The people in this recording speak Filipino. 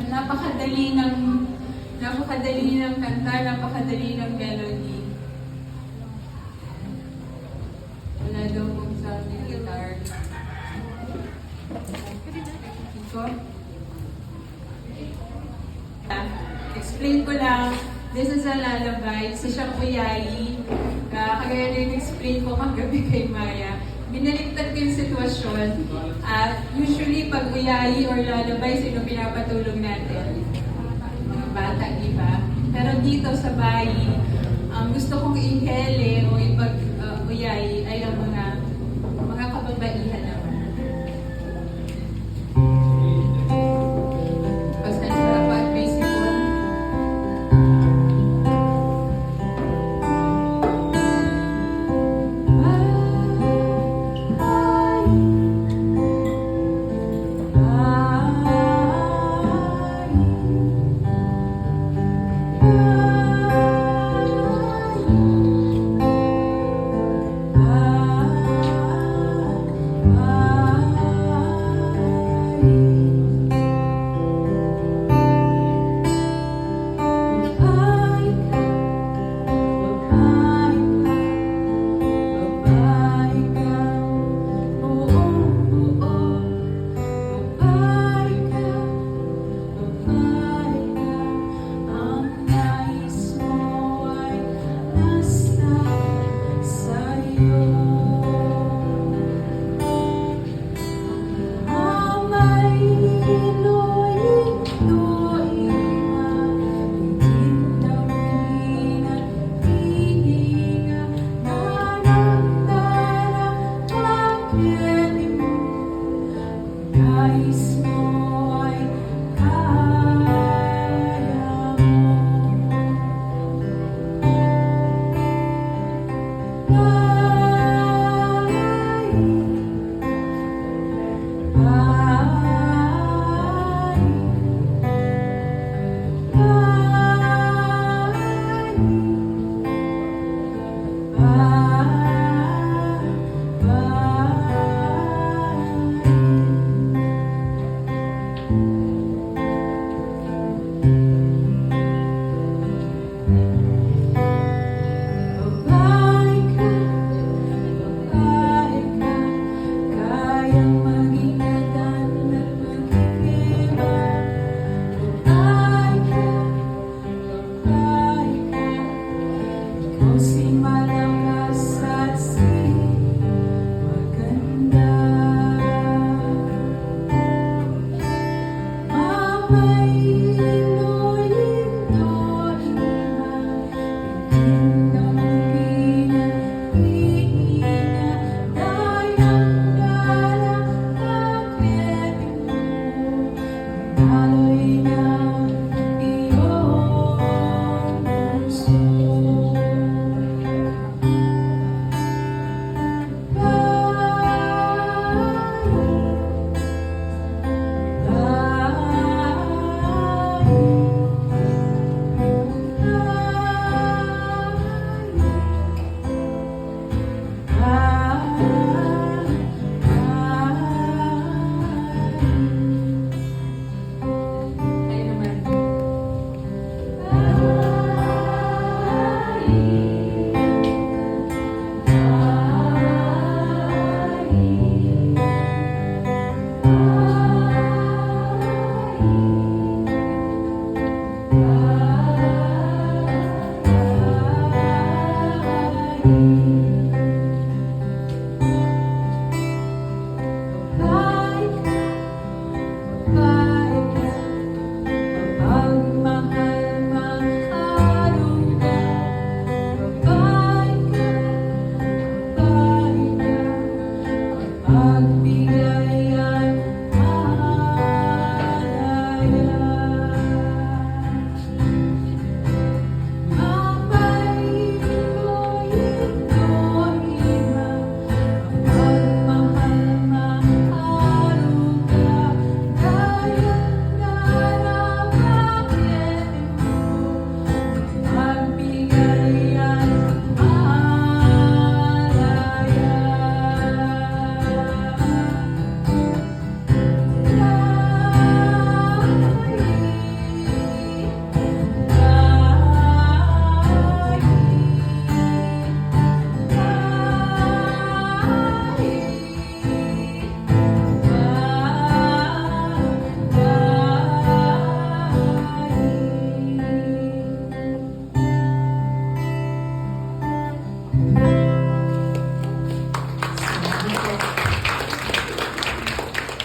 napakadali ng kanta, napakadali ng melody. Wala daw kung sa guitar. Iko? Explain ko lang, this is a lullaby. Isa siyang uyayi. Kagaya na yung explain ko kagabi kay Maya. Binaliktad ko yung sitwasyon. At usually, pag uyayi or lullaby, sino pinapatulog natin? Mga bata, di ba? Pero dito sa bayi, gusto kong ihele o ipag-uyayi ay ang mga kababaihan naman. Bye.